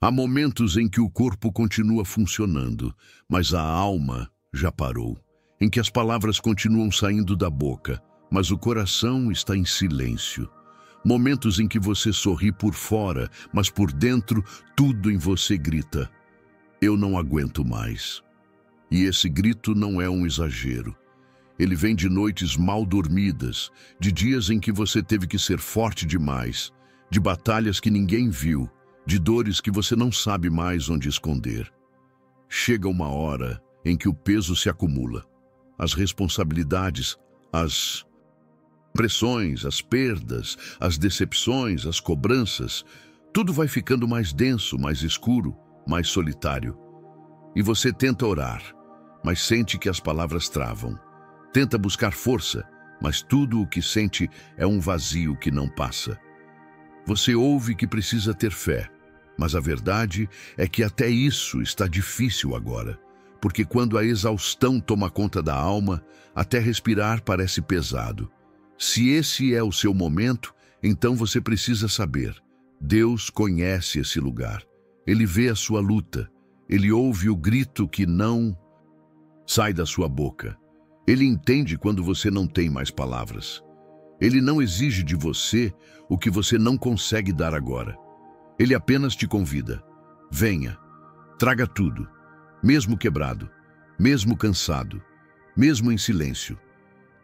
Há momentos em que o corpo continua funcionando, mas a alma já parou. Em que as palavras continuam saindo da boca, mas o coração está em silêncio. Momentos em que você sorri por fora, mas por dentro tudo em você grita: eu não aguento mais. E esse grito não é um exagero. Ele vem de noites mal dormidas, de dias em que você teve que ser forte demais, de batalhas que ninguém viu, de dores que você não sabe mais onde esconder. Chega uma hora em que o peso se acumula. As responsabilidades, as pressões, as perdas, as decepções, as cobranças, tudo vai ficando mais denso, mais escuro, mais solitário. E você tenta orar, mas sente que as palavras travam. Tenta buscar força, mas tudo o que sente é um vazio que não passa. Você ouve que precisa ter fé, mas a verdade é que até isso está difícil agora, porque quando a exaustão toma conta da alma, até respirar parece pesado. Se esse é o seu momento, então você precisa saber: Deus conhece esse lugar. Ele vê a sua luta. Ele ouve o grito que não sai da sua boca. Ele entende quando você não tem mais palavras. Ele não exige de você o que você não consegue dar agora. Ele apenas te convida. Venha, traga tudo, mesmo quebrado, mesmo cansado, mesmo em silêncio.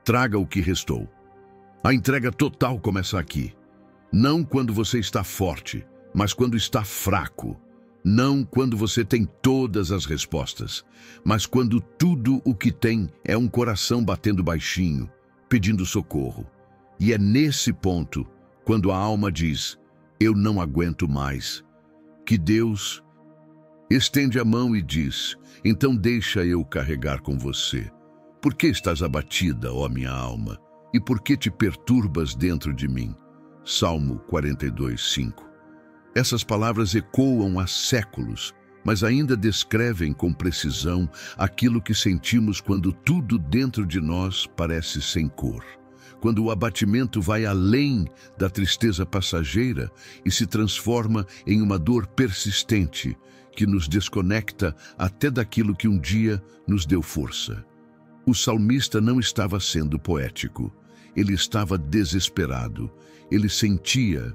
Traga o que restou. A entrega total começa aqui. Não quando você está forte, mas quando está fraco. Não quando você tem todas as respostas, mas quando tudo o que tem é um coração batendo baixinho, pedindo socorro. E é nesse ponto, quando a alma diz: eu não aguento mais, que Deus estende a mão e diz: então deixa eu carregar com você. Por que estás abatida, ó minha alma? E por que te perturbas dentro de mim? Salmo 42:5. Essas palavras ecoam há séculos, mas ainda descrevem com precisão aquilo que sentimos quando tudo dentro de nós parece sem cor. Quando o abatimento vai além da tristeza passageira e se transforma em uma dor persistente que nos desconecta até daquilo que um dia nos deu força. O salmista não estava sendo poético. Ele estava desesperado. Ele sentia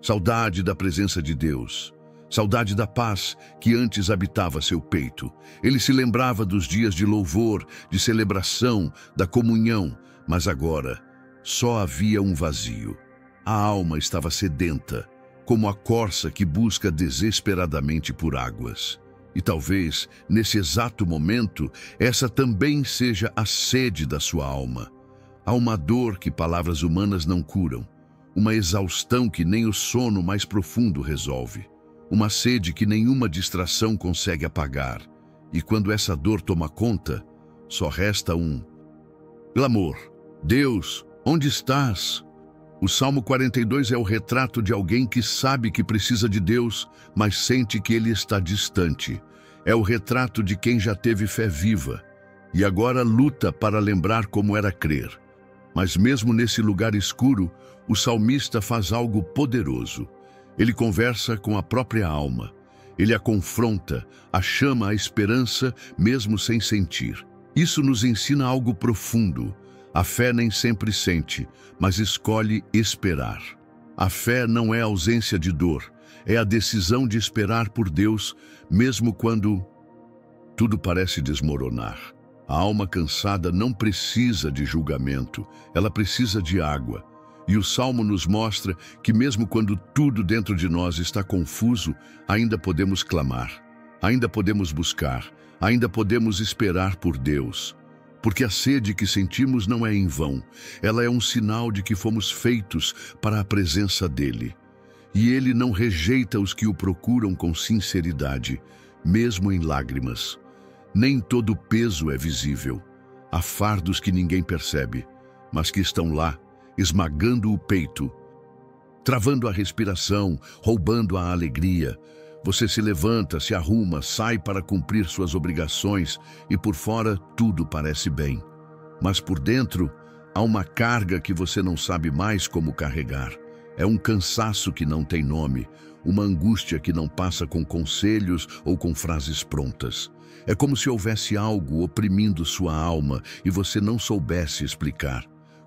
saudade da presença de Deus, saudade da paz que antes habitava seu peito. Ele se lembrava dos dias de louvor, de celebração, da comunhão, mas agora só havia um vazio. A alma estava sedenta, como a corça que busca desesperadamente por águas. E talvez, nesse exato momento, essa também seja a sede da sua alma. Há uma dor que palavras humanas não curam. Uma exaustão que nem o sono mais profundo resolve. Uma sede que nenhuma distração consegue apagar. E quando essa dor toma conta, só resta um clamor: Deus, onde estás? O Salmo 42 é o retrato de alguém que sabe que precisa de Deus, mas sente que ele está distante. É o retrato de quem já teve fé viva e agora luta para lembrar como era crer. Mas mesmo nesse lugar escuro, o salmista faz algo poderoso. Ele conversa com a própria alma. Ele a confronta, a chama à esperança, mesmo sem sentir. Isso nos ensina algo profundo. A fé nem sempre sente, mas escolhe esperar. A fé não é ausência de dor, é a decisão de esperar por Deus, mesmo quando tudo parece desmoronar. A alma cansada não precisa de julgamento, ela precisa de água. E o Salmo nos mostra que mesmo quando tudo dentro de nós está confuso, ainda podemos clamar, ainda podemos buscar, ainda podemos esperar por Deus. Porque a sede que sentimos não é em vão, ela é um sinal de que fomos feitos para a presença dEle. E Ele não rejeita os que o procuram com sinceridade, mesmo em lágrimas. Nem todo peso é visível. Há fardos que ninguém percebe, mas que estão lá, esmagando o peito, travando a respiração, roubando a alegria. Você se levanta, se arruma, sai para cumprir suas obrigações e por fora tudo parece bem. Mas por dentro há uma carga que você não sabe mais como carregar. É um cansaço que não tem nome, uma angústia que não passa com conselhos ou com frases prontas. É como se houvesse algo oprimindo sua alma e você não soubesse explicar.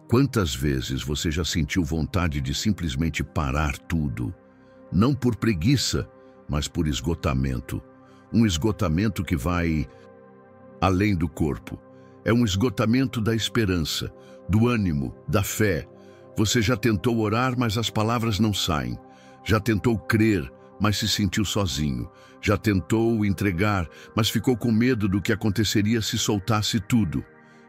Quantas vezes você já sentiu vontade de simplesmente parar tudo? Não por preguiça, mas por esgotamento. Um esgotamento que vai além do corpo. É um esgotamento da esperança, do ânimo, da fé. Você já tentou orar, mas as palavras não saem. Já tentou crer, mas se sentiu sozinho. Já tentou entregar, mas ficou com medo do que aconteceria se soltasse tudo.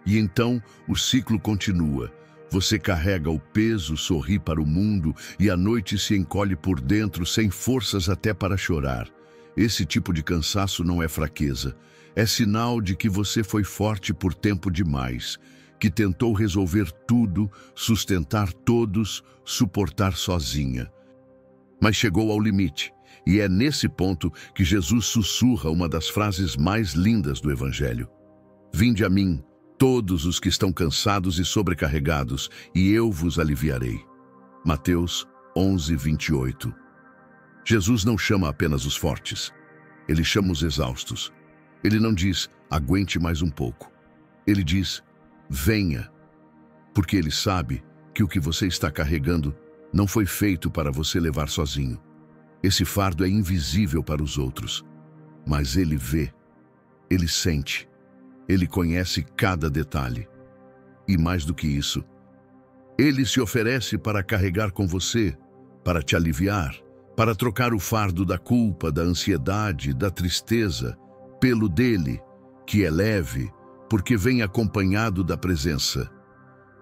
E então o ciclo continua. Você carrega o peso, sorri para o mundo e à noite se encolhe por dentro, sem forças até para chorar. Esse tipo de cansaço não é fraqueza. É sinal de que você foi forte por tempo demais, que tentou resolver tudo, sustentar todos, suportar sozinha. Mas chegou ao limite, e é nesse ponto que Jesus sussurra uma das frases mais lindas do Evangelho. Vinde a mim, todos os que estão cansados e sobrecarregados, e eu vos aliviarei. Mateus 11:28. Jesus não chama apenas os fortes, ele chama os exaustos. Ele não diz, aguente mais um pouco. Ele diz, venha, porque ele sabe que o que você está carregando não foi feito para você levar sozinho. Esse fardo é invisível para os outros, mas ele vê, ele sente, ele conhece cada detalhe. E mais do que isso, ele se oferece para carregar com você, para te aliviar, para trocar o fardo da culpa, da ansiedade, da tristeza, pelo dele, que é leve, porque vem acompanhado da presença.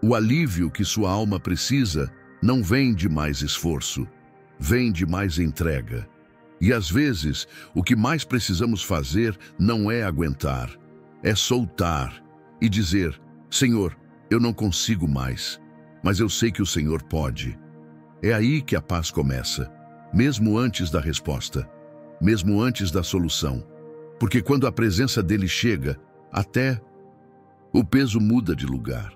O alívio que sua alma precisa não vem de mais esforço, vem de mais entrega. E às vezes, o que mais precisamos fazer não é aguentar, é soltar e dizer, Senhor, eu não consigo mais, mas eu sei que o Senhor pode. É aí que a paz começa, mesmo antes da resposta, mesmo antes da solução. Porque quando a presença dele chega, até o peso muda de lugar.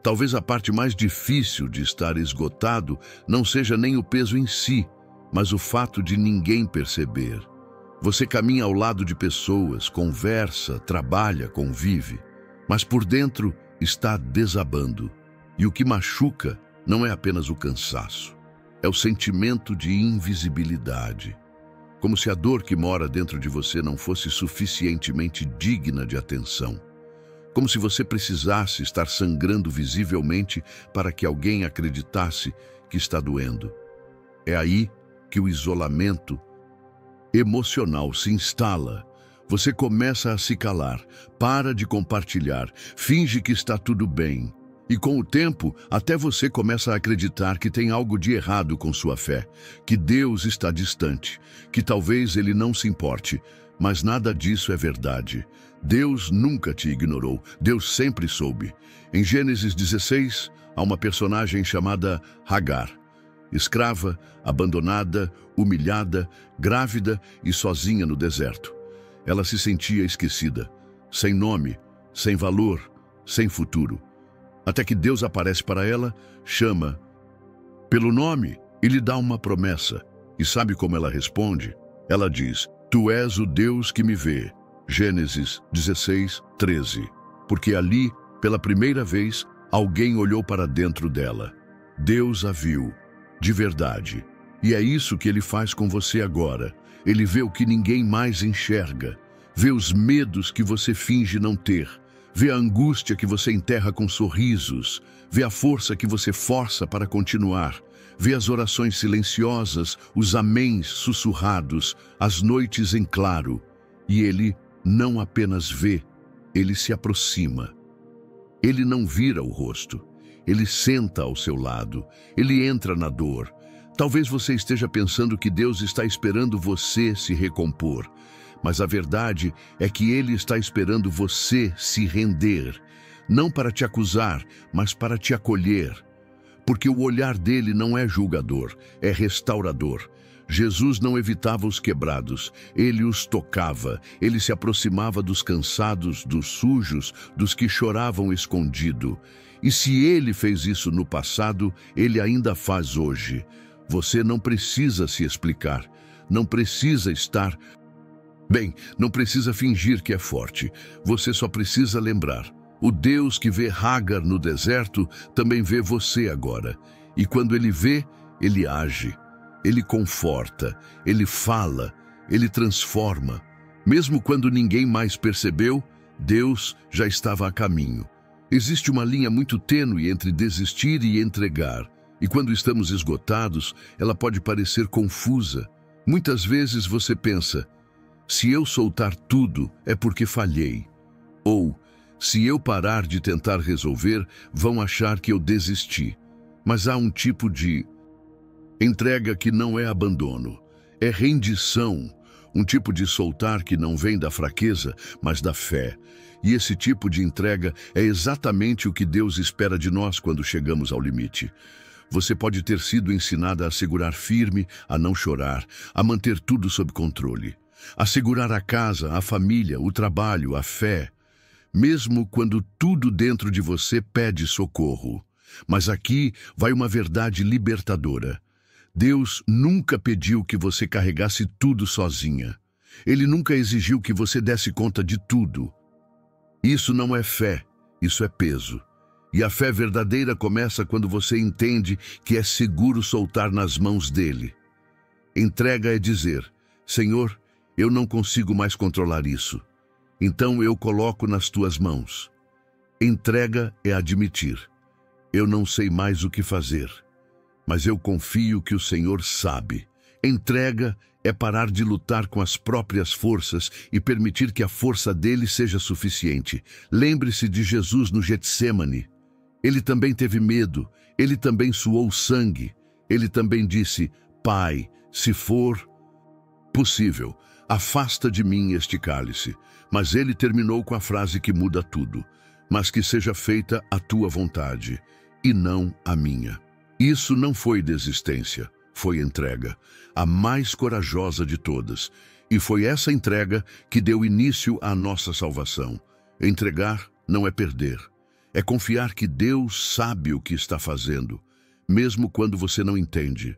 Talvez a parte mais difícil de estar esgotado não seja nem o peso em si, mas o fato de ninguém perceber. Você caminha ao lado de pessoas, conversa, trabalha, convive, mas por dentro está desabando. E o que machuca não é apenas o cansaço, é o sentimento de invisibilidade. Como se a dor que mora dentro de você não fosse suficientemente digna de atenção. Como se você precisasse estar sangrando visivelmente para que alguém acreditasse que está doendo. É aí que o isolamento emocional se instala. Você começa a se calar, para de compartilhar, finge que está tudo bem. E com o tempo, até você começa a acreditar que tem algo de errado com sua fé, que Deus está distante, que talvez Ele não se importe, mas nada disso é verdade. Deus nunca te ignorou, Deus sempre soube. Em Gênesis 16, há uma personagem chamada Hagar, escrava, abandonada, humilhada, grávida e sozinha no deserto. Ela se sentia esquecida, sem nome, sem valor, sem futuro. Até que Deus aparece para ela, chama pelo nome e lhe dá uma promessa. E sabe como ela responde? Ela diz, Tu és o Deus que me vê. Gênesis 16:13. Porque ali, pela primeira vez, alguém olhou para dentro dela. Deus a viu, de verdade. E é isso que Ele faz com você agora. Ele vê o que ninguém mais enxerga. Vê os medos que você finge não ter. Vê a angústia que você enterra com sorrisos, vê a força que você força para continuar, vê as orações silenciosas, os améns sussurrados, as noites em claro. E Ele não apenas vê, Ele se aproxima. Ele não vira o rosto, Ele senta ao seu lado, Ele entra na dor. Talvez você esteja pensando que Deus está esperando você se recompor. Mas a verdade é que Ele está esperando você se render, não para te acusar, mas para te acolher. Porque o olhar dele não é julgador, é restaurador. Jesus não evitava os quebrados, Ele os tocava, Ele se aproximava dos cansados, dos sujos, dos que choravam escondido. E se Ele fez isso no passado, Ele ainda faz hoje. Você não precisa se explicar, não precisa estar... Bem, não precisa fingir que é forte. Você só precisa lembrar. O Deus que vê Hagar no deserto também vê você agora. E quando Ele vê, Ele age. Ele conforta, Ele fala, Ele transforma. Mesmo quando ninguém mais percebeu, Deus já estava a caminho. Existe uma linha muito tênue entre desistir e entregar. E quando estamos esgotados, ela pode parecer confusa. Muitas vezes você pensa, se eu soltar tudo é porque falhei. Ou, se eu parar de tentar resolver, vão achar que eu desisti. Mas há um tipo de entrega que não é abandono, é rendição. Um tipo de soltar que não vem da fraqueza, mas da fé. E esse tipo de entrega é exatamente o que Deus espera de nós quando chegamos ao limite. Você pode ter sido ensinada a segurar firme, a não chorar, a manter tudo sob controle, a segurar a casa, a família, o trabalho, a fé, mesmo quando tudo dentro de você pede socorro. Mas aqui vai uma verdade libertadora. Deus nunca pediu que você carregasse tudo sozinha. Ele nunca exigiu que você desse conta de tudo. Isso não é fé, isso é peso. E a fé verdadeira começa quando você entende que é seguro soltar nas mãos dele. Entrega é dizer, Senhor, eu não consigo mais controlar isso. Então eu coloco nas tuas mãos. Entrega é admitir, eu não sei mais o que fazer, mas eu confio que o Senhor sabe. Entrega é parar de lutar com as próprias forças e permitir que a força dele seja suficiente. Lembre-se de Jesus no Getsêmani. Ele também teve medo, ele também suou sangue. Ele também disse, Pai, se for possível, afasta de mim este cálice. Mas ele terminou com a frase que muda tudo. Mas que seja feita a tua vontade, e não a minha. Isso não foi desistência, foi entrega, a mais corajosa de todas. E foi essa entrega que deu início à nossa salvação. Entregar não é perder. É confiar que Deus sabe o que está fazendo, mesmo quando você não entende.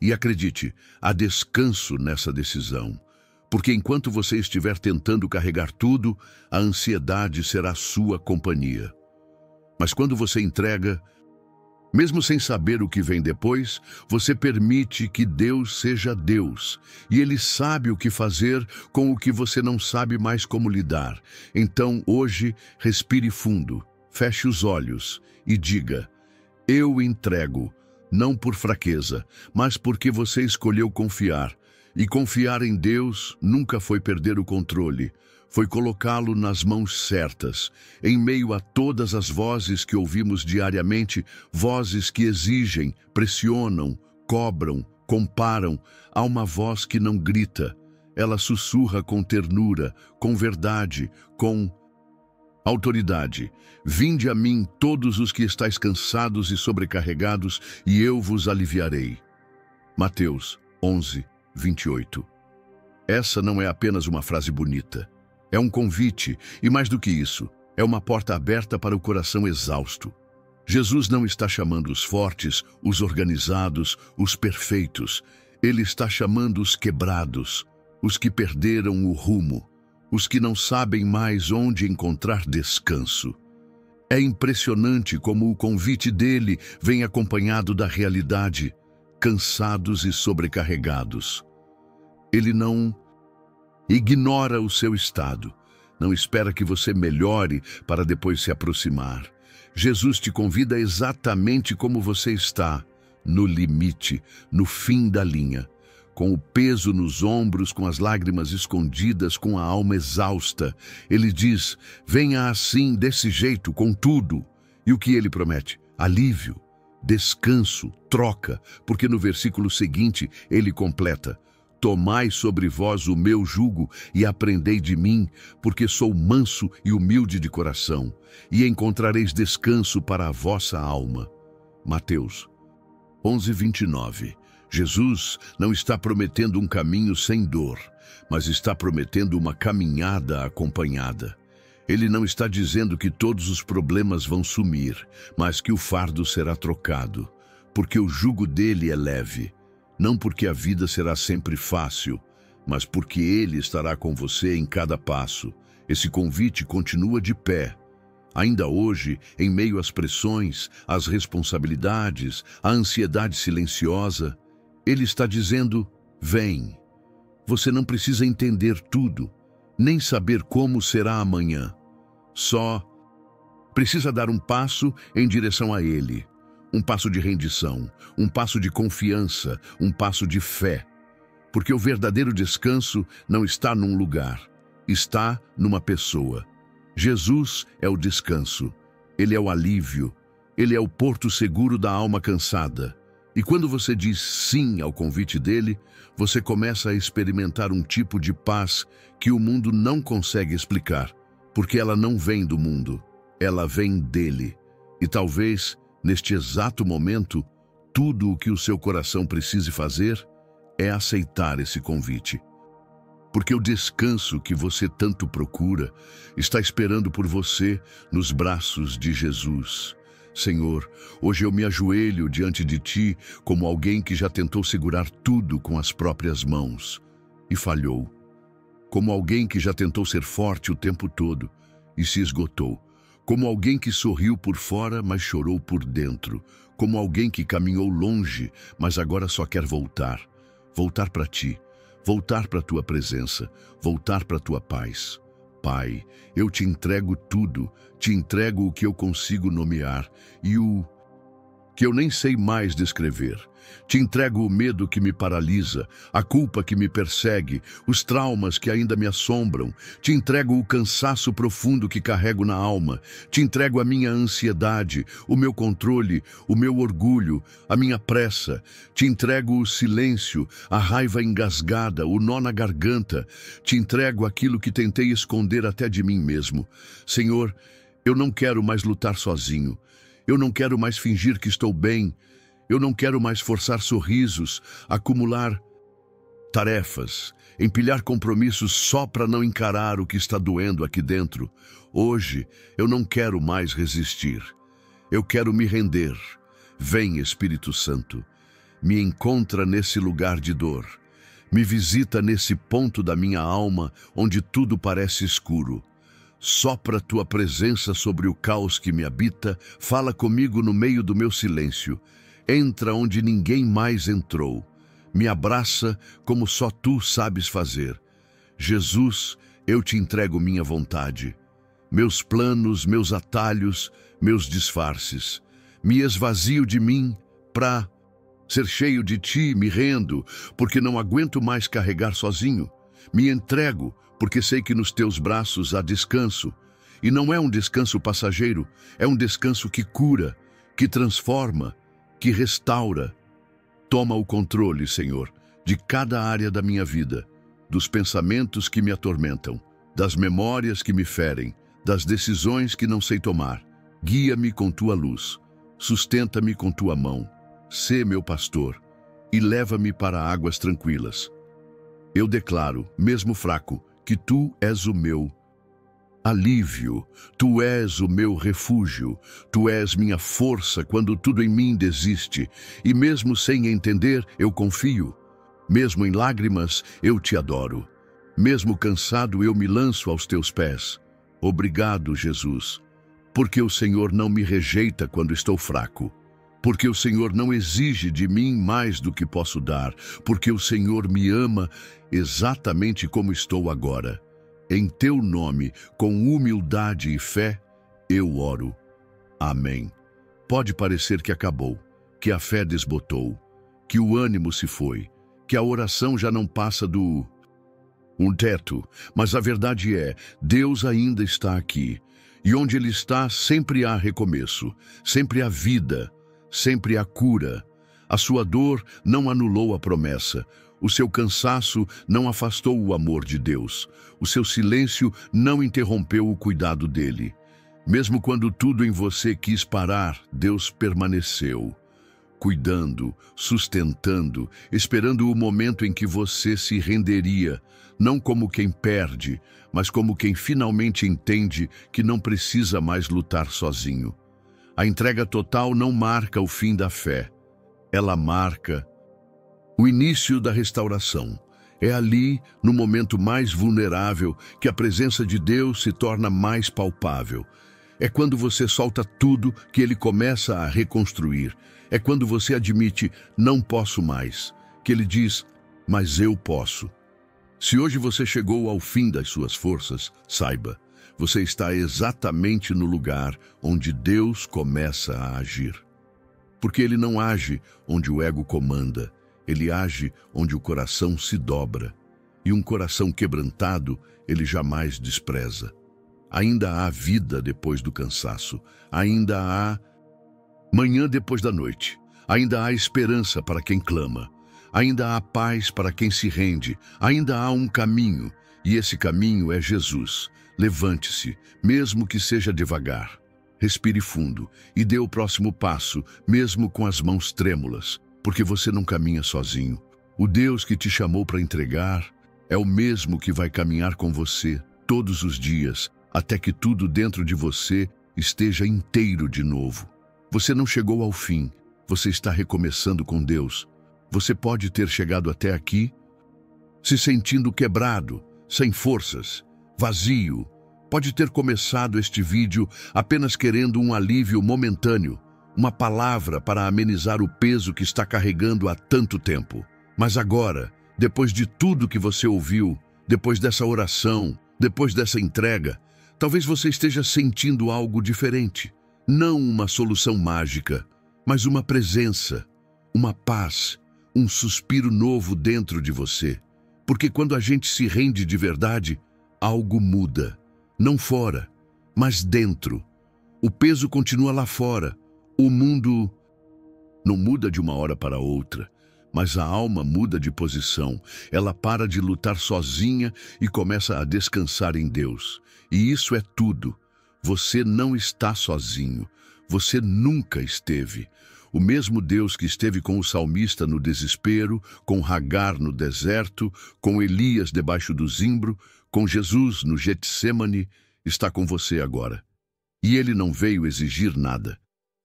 E acredite, há descanso nessa decisão. Porque enquanto você estiver tentando carregar tudo, a ansiedade será sua companhia. Mas quando você entrega, mesmo sem saber o que vem depois, você permite que Deus seja Deus. E Ele sabe o que fazer com o que você não sabe mais como lidar. Então, hoje, respire fundo. Feche os olhos e diga, eu entrego, não por fraqueza, mas porque você escolheu confiar. E confiar em Deus nunca foi perder o controle, foi colocá-lo nas mãos certas, em meio a todas as vozes que ouvimos diariamente, vozes que exigem, pressionam, cobram, comparam. Há uma voz que não grita, ela sussurra com ternura, com verdade, com autoridade. Vinde a mim todos os que estáis cansados e sobrecarregados, e eu vos aliviarei. Mateus 11, 28. Essa não é apenas uma frase bonita. É um convite, e mais do que isso, é uma porta aberta para o coração exausto. Jesus não está chamando os fortes, os organizados, os perfeitos. Ele está chamando os quebrados, os que perderam o rumo, os que não sabem mais onde encontrar descanso. É impressionante como o convite dele vem acompanhado da realidade, cansados e sobrecarregados. Ele não ignora o seu estado, não espera que você melhore para depois se aproximar. Jesus te convida exatamente como você está, no limite, no fim da linha, com o peso nos ombros, com as lágrimas escondidas, com a alma exausta. Ele diz, venha assim, desse jeito, com tudo. E o que ele promete? Alívio, descanso, troca, porque no versículo seguinte ele completa, tomai sobre vós o meu jugo e aprendei de mim, porque sou manso e humilde de coração, e encontrareis descanso para a vossa alma. Mateus 11, 29. Jesus não está prometendo um caminho sem dor, mas está prometendo uma caminhada acompanhada. Ele não está dizendo que todos os problemas vão sumir, mas que o fardo será trocado, porque o jugo dele é leve. Não porque a vida será sempre fácil, mas porque Ele estará com você em cada passo. Esse convite continua de pé. Ainda hoje, em meio às pressões, às responsabilidades, à ansiedade silenciosa, Ele está dizendo: vem. Você não precisa entender tudo, nem saber como será amanhã. Só precisa dar um passo em direção a Ele. Um passo de rendição, um passo de confiança, um passo de fé. Porque o verdadeiro descanso não está num lugar, está numa pessoa. Jesus é o descanso, Ele é o alívio, Ele é o porto seguro da alma cansada. E quando você diz sim ao convite dele, você começa a experimentar um tipo de paz que o mundo não consegue explicar, porque ela não vem do mundo, ela vem dele. E talvez, neste exato momento, tudo o que o seu coração precise fazer é aceitar esse convite. Porque o descanso que você tanto procura está esperando por você nos braços de Jesus. Senhor, hoje eu me ajoelho diante de Ti como alguém que já tentou segurar tudo com as próprias mãos e falhou. Como alguém que já tentou ser forte o tempo todo e se esgotou. Como alguém que sorriu por fora, mas chorou por dentro. Como alguém que caminhou longe, mas agora só quer voltar. Voltar para Ti. Voltar para a Tua presença, voltar para a Tua paz. Pai, eu Te entrego tudo, Te entrego o que eu consigo nomear e o que eu nem sei mais descrever. Te entrego o medo que me paralisa, a culpa que me persegue, os traumas que ainda me assombram. Te entrego o cansaço profundo que carrego na alma. Te entrego a minha ansiedade, o meu controle, o meu orgulho, a minha pressa. Te entrego o silêncio, a raiva engasgada, o nó na garganta. Te entrego aquilo que tentei esconder até de mim mesmo. Senhor, eu não quero mais lutar sozinho. Eu não quero mais fingir que estou bem. Eu não quero mais forçar sorrisos, acumular tarefas, empilhar compromissos só para não encarar o que está doendo aqui dentro. Hoje, eu não quero mais resistir. Eu quero me render. Vem, Espírito Santo. Me encontra nesse lugar de dor. Me visita nesse ponto da minha alma onde tudo parece escuro. Sopra Tua presença sobre o caos que me habita, fala comigo no meio do meu silêncio. Entra onde ninguém mais entrou. Me abraça como só Tu sabes fazer. Jesus, eu Te entrego minha vontade. Meus planos, meus atalhos, meus disfarces. Me esvazio de mim para ser cheio de Ti, me rendo, porque não aguento mais carregar sozinho. Me entrego, porque sei que nos Teus braços há descanso. E não é um descanso passageiro, é um descanso que cura, que transforma, que restaura. Toma o controle, Senhor, de cada área da minha vida, dos pensamentos que me atormentam, das memórias que me ferem, das decisões que não sei tomar. Guia-me com Tua luz, sustenta-me com Tua mão, sê meu pastor e leva-me para águas tranquilas. Eu declaro, mesmo fraco, que Tu és o meu alívio, Tu és o meu refúgio, Tu és minha força quando tudo em mim desiste, e mesmo sem entender, eu confio. Mesmo em lágrimas, eu Te adoro. Mesmo cansado, eu me lanço aos Teus pés. Obrigado, Jesus, porque o Senhor não me rejeita quando estou fraco, porque o Senhor não exige de mim mais do que posso dar, porque o Senhor me ama exatamente como estou agora. Em Teu nome, com humildade e fé, eu oro. Amém. Pode parecer que acabou, que a fé desbotou, que o ânimo se foi, que a oração já não passa do teto, mas a verdade é, Deus ainda está aqui. E onde Ele está, sempre há recomeço, sempre há vida, sempre há cura. A sua dor não anulou a promessa. O seu cansaço não afastou o amor de Deus. O seu silêncio não interrompeu o cuidado dele. Mesmo quando tudo em você quis parar, Deus permaneceu, cuidando, sustentando, esperando o momento em que você se renderia, não como quem perde, mas como quem finalmente entende que não precisa mais lutar sozinho. A entrega total não marca o fim da fé. Ela marca O início da restauração. É ali, no momento mais vulnerável, que a presença de Deus se torna mais palpável. É quando você solta tudo que Ele começa a reconstruir. É quando você admite, não posso mais, que Ele diz, mas eu posso. Se hoje você chegou ao fim das suas forças, saiba, você está exatamente no lugar onde Deus começa a agir. Porque Ele não age onde o ego comanda, Ele age onde o coração se dobra. E um coração quebrantado, Ele jamais despreza. Ainda há vida depois do cansaço, ainda há manhã depois da noite, ainda há esperança para quem clama, ainda há paz para quem se rende, ainda há um caminho, e esse caminho é Jesus. Levante-se, mesmo que seja devagar. Respire fundo e dê o próximo passo, mesmo com as mãos trêmulas, porque você não caminha sozinho. O Deus que te chamou para entregar é o mesmo que vai caminhar com você todos os dias, até que tudo dentro de você esteja inteiro de novo. Você não chegou ao fim, você está recomeçando com Deus. Você pode ter chegado até aqui se sentindo quebrado, sem forças, vazio. Pode ter começado este vídeo apenas querendo um alívio momentâneo, uma palavra para amenizar o peso que está carregando há tanto tempo. Mas agora, depois de tudo que você ouviu, depois dessa oração, depois dessa entrega, talvez você esteja sentindo algo diferente. Não uma solução mágica, mas uma presença, uma paz, um suspiro novo dentro de você. Porque quando a gente se rende de verdade, algo muda. Não fora, mas dentro. O peso continua lá fora. O mundo não muda de uma hora para outra, mas a alma muda de posição. Ela para de lutar sozinha e começa a descansar em Deus. E isso é tudo. Você não está sozinho. Você nunca esteve. O mesmo Deus que esteve com o salmista no desespero, com Agar no deserto, com Elias debaixo do zimbro, com Jesus no Getsêmani, está com você agora. E Ele não veio exigir nada.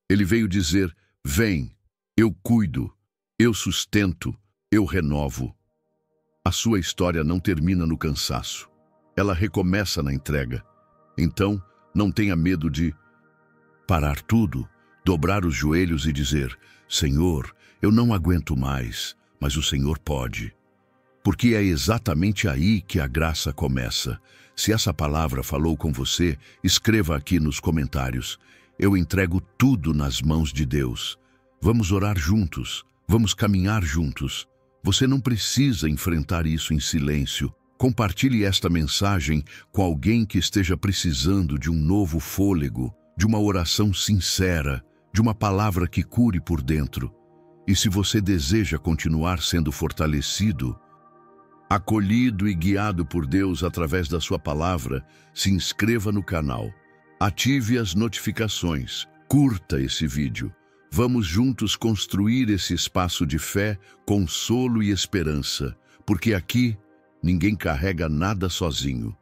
Ele veio dizer, vem, eu cuido, eu sustento, eu renovo. A sua história não termina no cansaço. Ela recomeça na entrega. Então, não tenha medo de parar tudo, dobrar os joelhos e dizer, Senhor, eu não aguento mais, mas o Senhor pode. Porque é exatamente aí que a graça começa. Se essa palavra falou com você, escreva aqui nos comentários. Eu entrego tudo nas mãos de Deus. Vamos orar juntos, vamos caminhar juntos. Você não precisa enfrentar isso em silêncio. Compartilhe esta mensagem com alguém que esteja precisando de um novo fôlego, de uma oração sincera, de uma palavra que cure por dentro. E se você deseja continuar sendo fortalecido, acolhido e guiado por Deus através da sua palavra, se inscreva no canal, ative as notificações, curta esse vídeo. Vamos juntos construir esse espaço de fé, consolo e esperança, porque aqui ninguém carrega nada sozinho.